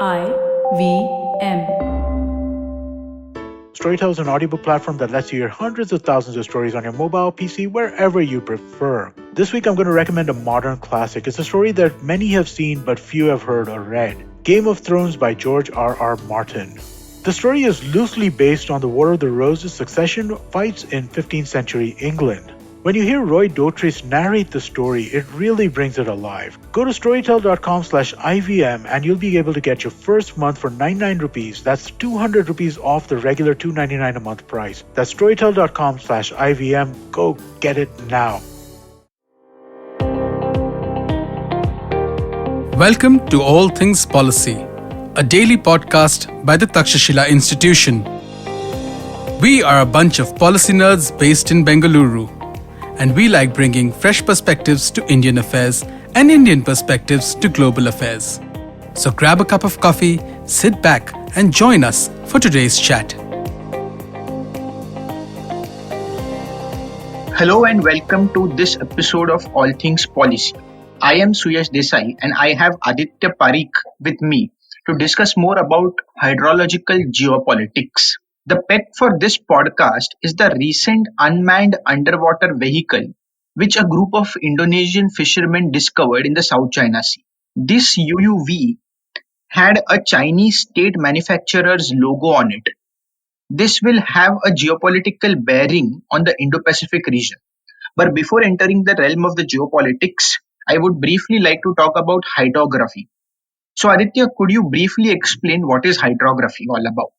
IVM. Storytel is an audiobook platform that lets you hear hundreds of thousands of stories on your mobile, PC, wherever you prefer. This week I'm going to recommend a modern classic. It's a story that many have seen but few have heard or read. Game of Thrones by George R.R. Martin. The story is loosely based on the War of the Roses succession fights in 15th century England. When you hear Roy Dotrice narrate the story, it really brings it alive. Go to storytel.com/IVM and you'll be able to get your first month for 99 rupees. That's 200 rupees off the regular $2.99 a month price. That's storytel.com/IVM. Go get it now. Welcome to All Things Policy, a daily podcast by the Takshashila Institution. We are a bunch of policy nerds based in Bengaluru, and we like bringing fresh perspectives to Indian affairs and Indian perspectives to global affairs. So grab a cup of coffee, sit back, and join us for today's chat. Hello and welcome to this episode of All Things Policy. I am Suyash Desai and I have Aditya Parikh with me to discuss more about hydrological geopolitics. The pet for this podcast is the recent unmanned underwater vehicle which a group of Indonesian fishermen discovered in the South China Sea. This UUV had a Chinese state manufacturer's logo on it. This will have a geopolitical bearing on the Indo-Pacific region. But before entering the realm of the geopolitics, I would briefly like to talk about hydrography. So Aditya, could you briefly explain what is hydrography all about?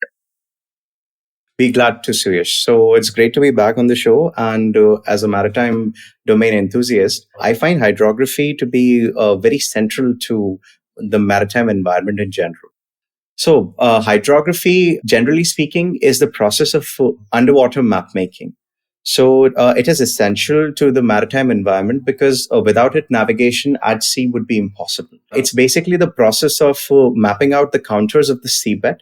Be glad to, Suyash. So it's great to be back on the show. And as a maritime domain enthusiast, I find hydrography to be very central to the maritime environment in general. So hydrography, generally speaking, is the process of underwater map making. So it is essential to the maritime environment because without it, navigation at sea would be impossible. It's basically the process of mapping out the contours of the seabed.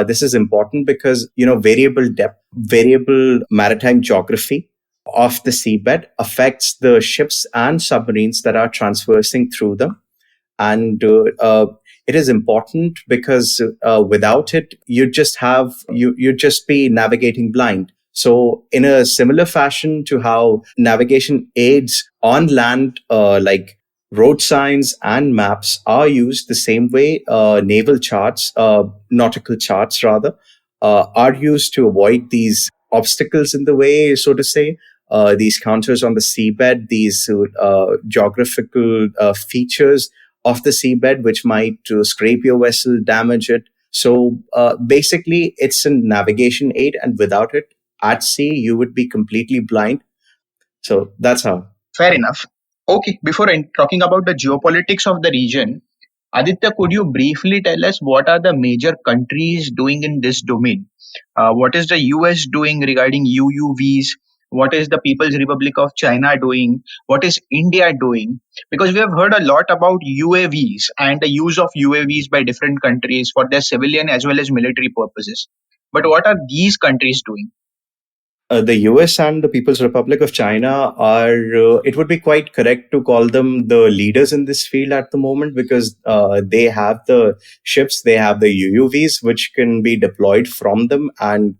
This is important because, variable depth, variable maritime geography of the seabed affects the ships and submarines that are transversing through them. And it is important because without it, you'd just be navigating blind. So in a similar fashion to how navigation aids on land, like road signs and maps are used the same way, nautical charts rather, are used to avoid these obstacles in the way, so to say, these contours on the seabed, these geographical features of the seabed, which might scrape your vessel, damage it. So basically, it's a navigation aid, and without it, at sea, you would be completely blind. So that's how. Fair enough. Okay, before talking about the geopolitics of the region, Aditya, could you briefly tell us what are the major countries doing in this domain? What is the US doing regarding UUVs? What is the People's Republic of China doing? What is India doing? Because we have heard a lot about UAVs and the use of UAVs by different countries for their civilian as well as military purposes. But what are these countries doing? The US and the People's Republic of China are, it would be quite correct to call them the leaders in this field at the moment because they have the ships, they have the UUVs, which can be deployed from them. And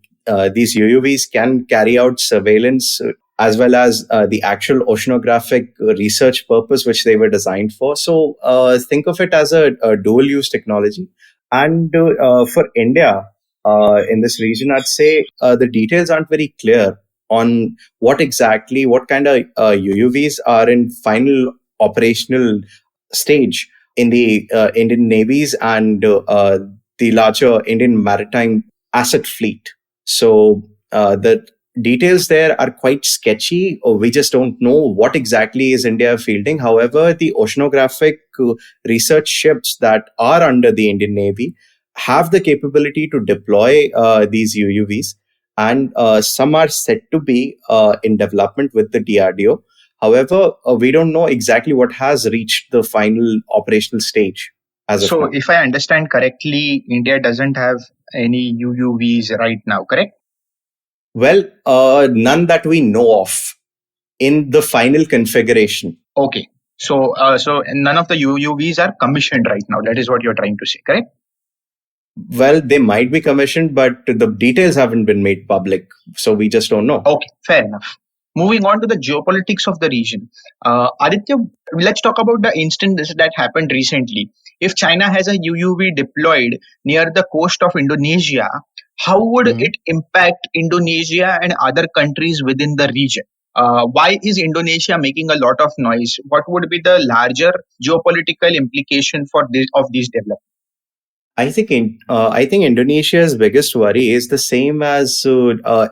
these UUVs can carry out surveillance as well as the actual oceanographic research purpose, which they were designed for. So think of it as a dual use technology. And for India, in this region, I'd say the details aren't very clear on what kind of UUVs are in final operational stage in the Indian navies and the larger Indian maritime asset fleet. So the details there are quite sketchy, or we just don't know what exactly is India fielding. However, the oceanographic research ships that are under the Indian Navy have the capability to deploy these UUVs, and some are said to be in development with the DRDO. However, we don't know exactly what has reached the final operational stage as of So, now. if I understand correctly, India doesn't have any UUVs right now, correct? Well, none that we know of in the final configuration. Okay. So none of the UUVs are commissioned right now. That is what you're trying to say, correct? Well, they might be commissioned, but the details haven't been made public, so we just don't know. Okay, fair enough. Moving on to the geopolitics of the region. Aditya, let's talk about the instance that happened recently. If China has a UUV deployed near the coast of Indonesia, how would Mhm. it impact Indonesia and other countries within the region? Why is Indonesia making a lot of noise? What would be the larger geopolitical implication for this of these developments? I think Indonesia's biggest worry is the same as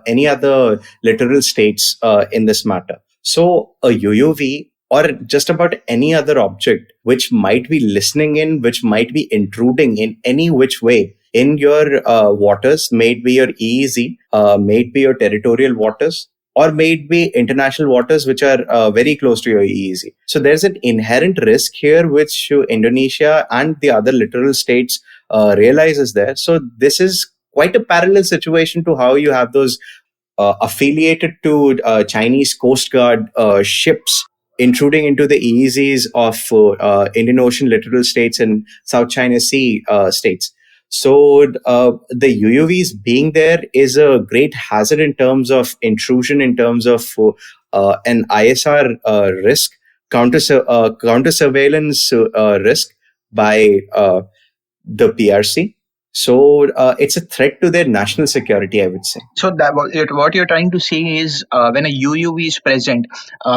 any other littoral states in this matter. So a UUV or just about any other object which might be listening in, which might be intruding in any which way in your waters, may it be your EEZ, may it be your territorial waters, or may it be international waters which are very close to your EEZ. So there's an inherent risk here which Indonesia and the other littoral states realizes there. So this is quite a parallel situation to how you have those affiliated to Chinese Coast Guard ships intruding into the EEZs of Indian Ocean littoral states and South China Sea states. So the UUVs being there is a great hazard in terms of intrusion, in terms of an ISR risk, counter surveillance risk by the PRC. So it's a threat to their national security, I would say. So that what you're trying to say is when a UUV is present,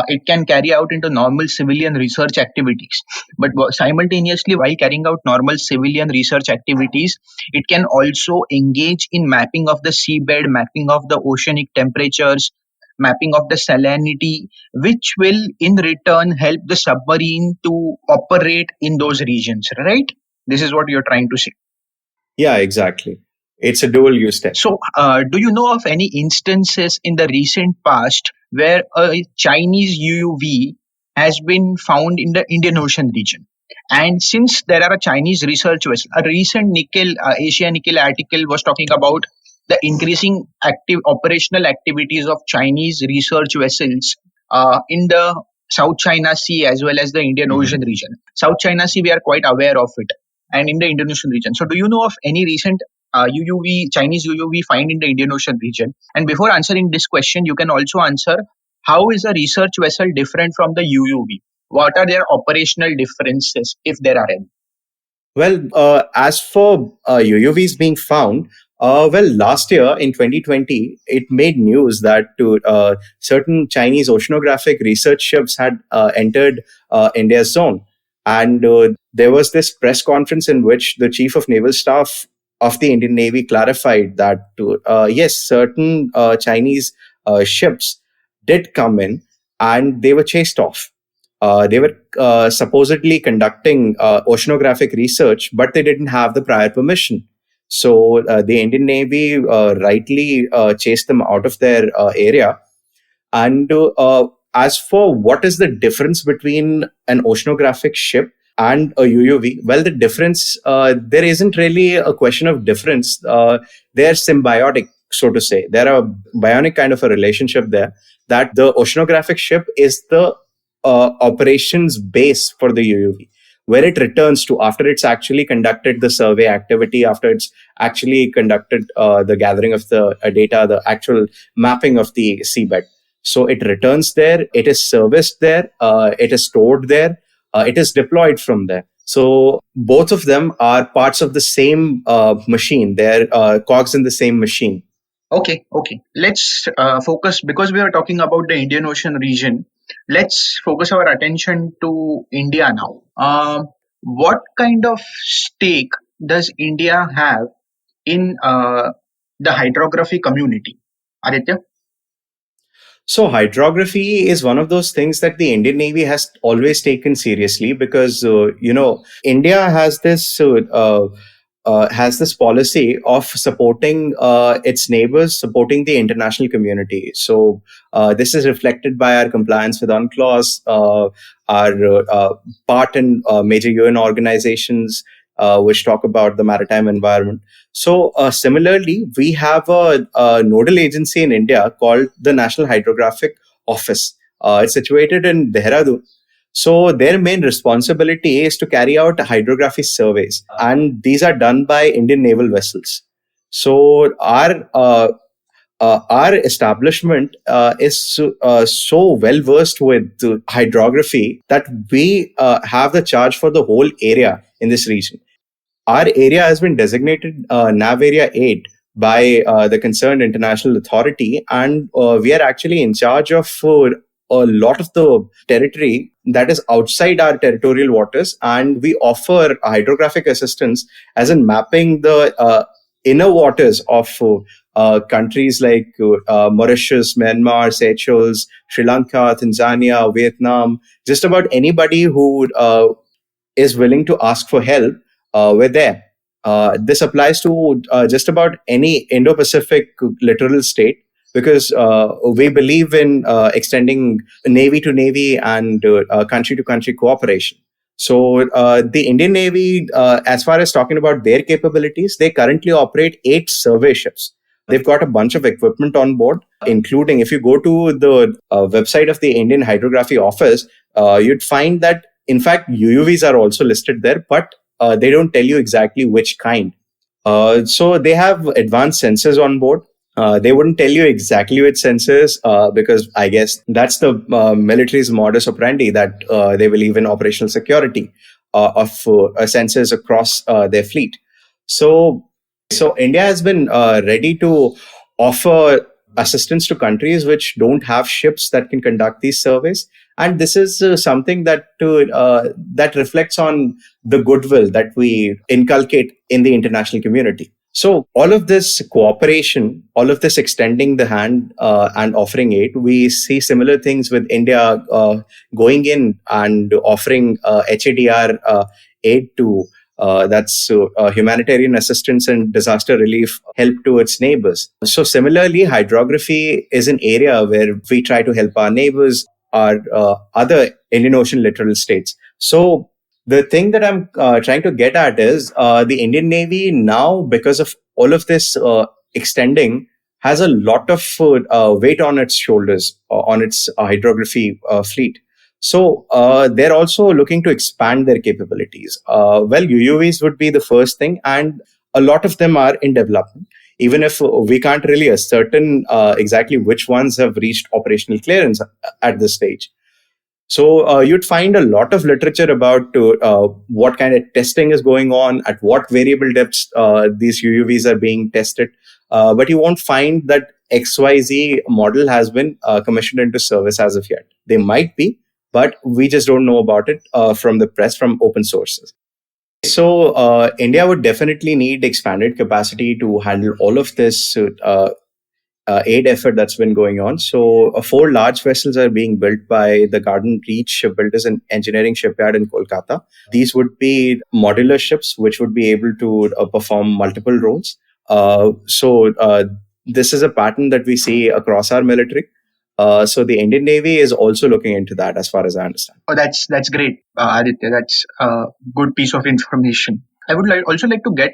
it can carry out into normal civilian research activities. But simultaneously, while carrying out normal civilian research activities, it can also engage in mapping of the seabed, mapping of the oceanic temperatures, mapping of the salinity, which will in return help the submarine to operate in those regions. Right? This is what you're trying to say. Yeah, exactly. It's a dual use tech. So, do you know of any instances in the recent past where a Chinese UUV has been found in the Indian Ocean region? And since there are a Chinese research vessel, a recent Asia Nickel article was talking about the increasing active operational activities of Chinese research vessels in the South China Sea as well as the Indian Mhm. Ocean region. South China Sea, we are quite aware of it, and in the Indonesian region. So, do you know of any recent UUV, Chinese UUV find in the Indian Ocean region? And before answering this question, you can also answer how is a research vessel different from the UUV? What are their operational differences, if there are any? Well, as for UUVs being found, well, last year in 2020, it made news that certain Chinese oceanographic research ships had entered India's zone. And there was this press conference in which the Chief of Naval Staff of the Indian Navy clarified that, yes, certain Chinese ships did come in and they were chased off. They were supposedly conducting oceanographic research, but they didn't have the prior permission. So the Indian Navy rightly chased them out of their area. And as for what is the difference between an oceanographic ship and a UUV, well, the difference, there isn't really a question of difference. They're symbiotic, so to say. They're a bionic kind of a relationship there, that the oceanographic ship is the operations base for the UUV, where it returns to after it's actually conducted the survey activity, after it's actually conducted the gathering of the data, the actual mapping of the seabed. So it returns there, it is serviced there, it is stored there, it is deployed from there. So both of them are parts of the same machine. They're cogs in the same machine. Okay, okay. Let's focus because we are talking about the Indian Ocean region. Let's focus our attention to India now. What kind of stake does India have in the hydrography community? Aditya? So hydrography is one of those things that the Indian Navy has always taken seriously because India has this policy of supporting its neighbors, supporting the international community. So this is reflected by our compliance with UNCLOS, our part in major UN organizations which talk about the maritime environment. So similarly, we have a nodal agency in India called the National Hydrographic Office. It's situated in Dehradun. So their main responsibility is to carry out hydrography surveys, and these are done by Indian naval vessels. So our establishment is so well versed with hydrography that we have the charge for the whole area in this region. Our area has been designated NAV Area 8 by the concerned international authority, and we are actually in charge of a lot of the territory that is outside our territorial waters, and we offer hydrographic assistance as in mapping the inner waters of countries like Mauritius, Myanmar, Seychelles, Sri Lanka, Tanzania, Vietnam, just about anybody who is willing to ask for help, we're there. This applies to just about any Indo-Pacific littoral state because we believe in extending navy to navy and country to country cooperation. So the Indian Navy, as far as talking about their capabilities, they currently operate 8 survey ships. They've got a bunch of equipment on board, including if you go to the website of the Indian Hydrography Office, you'd find that in fact UUVs are also listed there, but they don't tell you exactly which kind. So they have advanced sensors on board. They wouldn't tell you exactly which sensors because I guess that's the military's modus operandi, that they believe in operational security of sensors across their fleet. So India has been ready to offer assistance to countries which don't have ships that can conduct these surveys. And this is something that reflects on the goodwill that we inculcate in the international community. So all of this cooperation, all of this extending the hand and offering aid, we see similar things with India going in and offering HADR aid to that's humanitarian assistance and disaster relief help to its neighbors. So similarly, hydrography is an area where we try to help our neighbors, our other Indian Ocean littoral states. So the thing that I'm trying to get at is the Indian Navy now, because of all of this extending, has a lot of weight on its shoulders, on its hydrography fleet. So they're also looking to expand their capabilities. Well, UUVs would be the first thing, and a lot of them are in development. Even if we can't really ascertain exactly which ones have reached operational clearance at this stage. So you'd find a lot of literature about what kind of testing is going on, at what variable depths these UUVs are being tested. But you won't find that XYZ model has been commissioned into service as of yet. They might be, but we just don't know about it from the press, from open sources. So India would definitely need expanded capacity to handle all of this aid effort that's been going on. So 4 large vessels are being built by the Garden Reach Shipbuilders and Engineering Shipyard in Kolkata. These would be modular ships which would be able to perform multiple roles. So this is a pattern that we see across our military. So the Indian Navy is also looking into that, as far as I understand. Oh, that's great, Aditya. That's a good piece of information. I would also like to get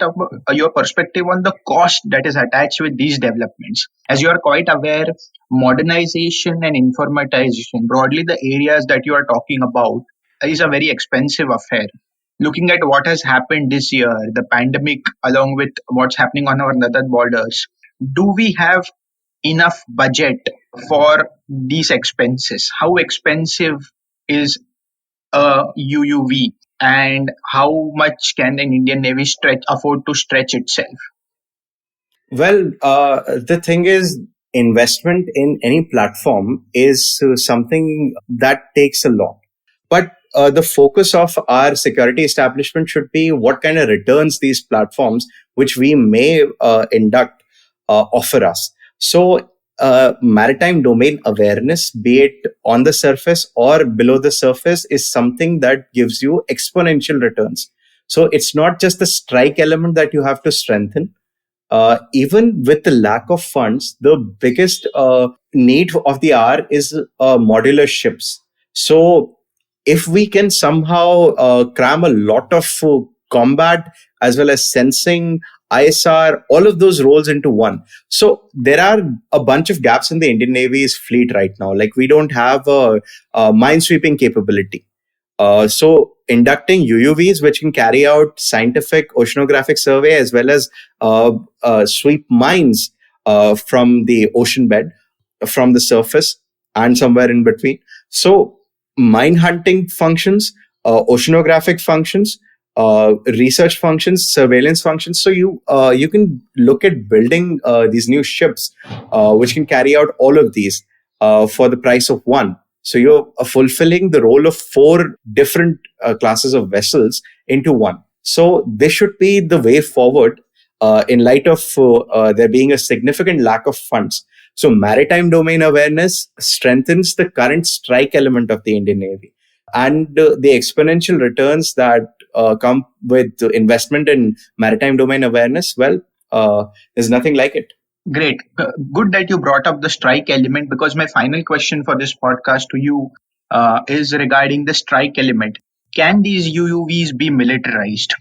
your perspective on the cost that is attached with these developments. As you are quite aware, modernization and informatization, broadly the areas that you are talking about, is a very expensive affair. Looking at what has happened this year, the pandemic, along with what's happening on our northern borders, do we have enough budget for these expenses? How expensive is a UUV, and how much can an Indian Navy afford to stretch itself? Well, the thing is, investment in any platform is something that takes a lot. But the focus of our security establishment should be what kind of returns these platforms, which we may induct, offer us. So maritime domain awareness, be it on the surface or below the surface, is something that gives you exponential returns. So it's not just the strike element that you have to strengthen. Even with the lack of funds, the biggest need of the hour is modular ships. So if we can somehow cram a lot of combat as well as sensing, ISR, all of those roles into one. So there are a bunch of gaps in the Indian Navy's fleet right now. Like we don't have a minesweeping capability. So inducting UUVs, which can carry out scientific oceanographic survey as well as sweep mines from the ocean bed, from the surface, and somewhere in between. So mine hunting functions, oceanographic functions, research functions, surveillance functions. So you can look at building these new ships, which can carry out all of these for the price of one. So you're fulfilling the role of four different classes of vessels into one. So this should be the way forward in light of there being a significant lack of funds. So maritime domain awareness strengthens the current strike element of the Indian Navy. And the exponential returns that come with investment in maritime domain awareness, well, there's nothing like it. Great. Good that you brought up the strike element, because my final question for this podcast to you is regarding the strike element. Can these UUVs be militarized?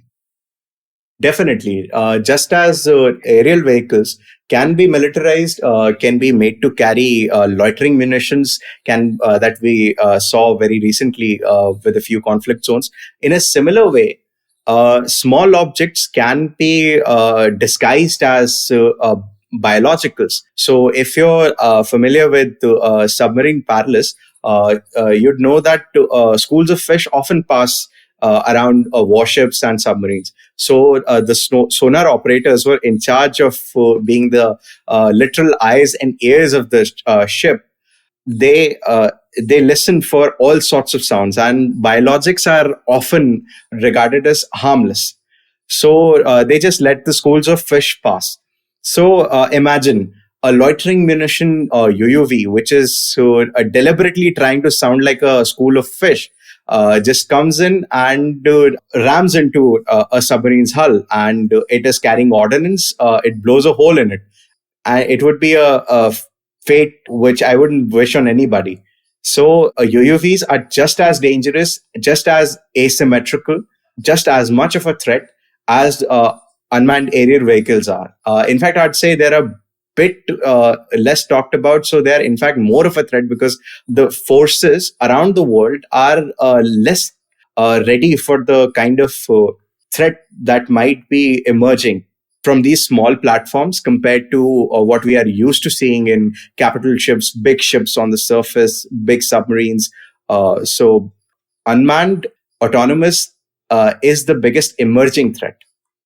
Definitely. Just as aerial vehicles can be militarized, can be made to carry loitering munitions, that we saw very recently with a few conflict zones. In a similar way, small objects can be disguised as biologicals. So if you're familiar with submarine parlous, you'd know that schools of fish often pass around warships and submarines. So the sonar operators were in charge of being the literal eyes and ears of the ship. They listen for all sorts of sounds, and biologics are often regarded as harmless. So they just let the schools of fish pass. So imagine a loitering munition UUV, which is deliberately trying to sound like a school of fish, just comes in and rams into a submarine's hull, and it is carrying ordnance. It blows a hole in it. And it would be a fate which I wouldn't wish on anybody. So UUVs are just as dangerous, just as asymmetrical, just as much of a threat as unmanned aerial vehicles are. In fact, I'd say they're a bit less talked about. So they're in fact more of a threat because the forces around the world are less ready for the kind of threat that might be emerging from these small platforms compared to what we are used to seeing in capital ships, big ships on the surface, big submarines. So unmanned autonomous is the biggest emerging threat.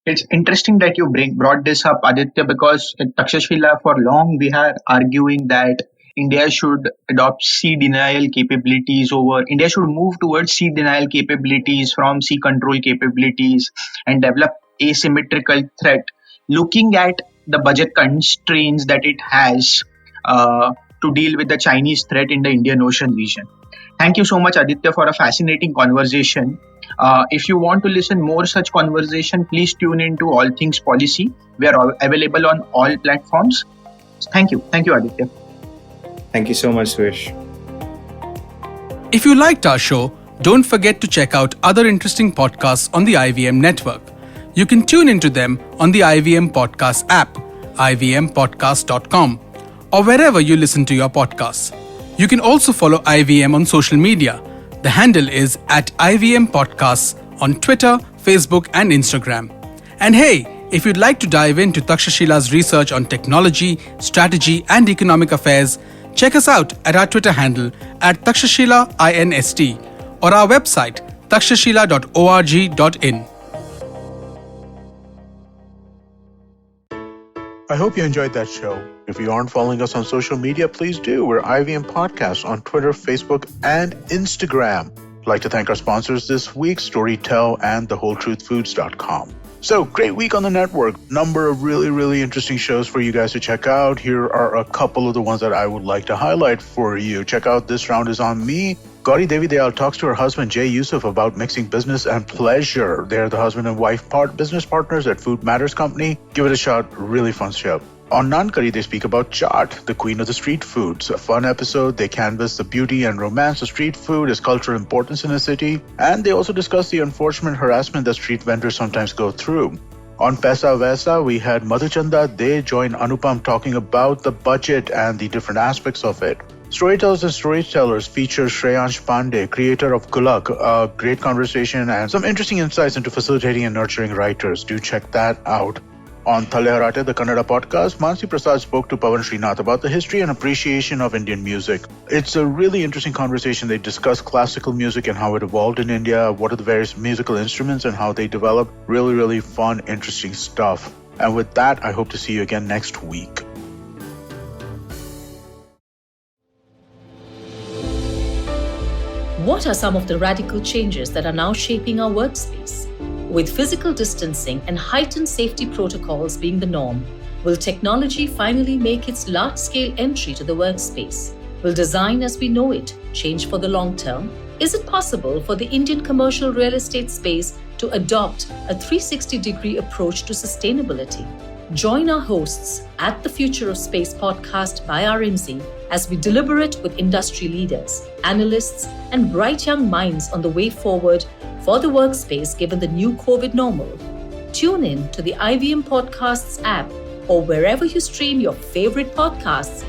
It's interesting that you brought this up, Aditya, because at Takshashila for long we are arguing that India should adopt sea denial capabilities over. India should move towards sea denial capabilities from sea control capabilities and develop asymmetrical threat, looking at the budget constraints that it has to deal with the Chinese threat in the Indian Ocean region. Thank you so much, Aditya, for a fascinating conversation. If you want to listen more such conversation, please tune into All Things Policy. We are available on all platforms. Thank you. Thank you, Aditya. Thank you so much, Suyash. If you liked our show, don't forget to check out other interesting podcasts on the IVM network. You can tune into them on the IVM Podcast app, ivmpodcast.com, or wherever you listen to your podcasts. You can also follow IVM on social media. The handle is @IVM Podcasts on Twitter, Facebook, and Instagram. And hey, if you'd like to dive into Takshashila's research on technology, strategy, and economic affairs, check us out at our Twitter handle @TakshashilaINST or our website takshashila.org.in. I hope you enjoyed that show. If you aren't following us on social media, please do. We're IVM Podcasts on Twitter, Facebook, and Instagram. I'd like to thank our sponsors this week, Storytel and TheWholeTruthFoods.com. So, great week on the network. Number of really, really interesting shows for you guys to check out. Here are a couple of the ones that I would like to highlight for you. Check out This Round Is On Me. Gauri Devi Dayal talks to her husband Jay Yusuf about mixing business and pleasure. They're the husband and wife business partners at Food Matters Company. Give it a shot. Really fun show. On Nankari, they speak about chaat, the queen of the street foods. A fun episode. They canvass the beauty and romance of street food, its cultural importance in a city, and they also discuss the unfortunate harassment that street vendors sometimes go through. On Paisa Vaisa, we had Madhuchanda. They join Anupam talking about the budget and the different aspects of it. Storytellers and Storytellers features Shreyansh Pandey, creator of Gulak, a great conversation and some interesting insights into facilitating and nurturing writers. Do check that out. On Thale Harate, the Kannada podcast, Mansi Prasad spoke to Pawan Srinath about the history and appreciation of Indian music. It's a really interesting conversation. They discuss classical music and how it evolved in India, what are the various musical instruments and how they developed. Really, really fun, interesting stuff. And with that, I hope to see you again next week. What are some of the radical changes that are now shaping our workspace? With physical distancing and heightened safety protocols being the norm, will technology finally make its large-scale entry to the workspace? Will design as we know it change for the long term? Is it possible for the Indian commercial real estate space to adopt a 360-degree approach to sustainability? Join our hosts at the Future of Space podcast by RMZ as we deliberate with industry leaders, analysts, and bright young minds on the way forward for the workspace given the new COVID normal. Tune in to the IVM Podcasts app or wherever you stream your favorite podcasts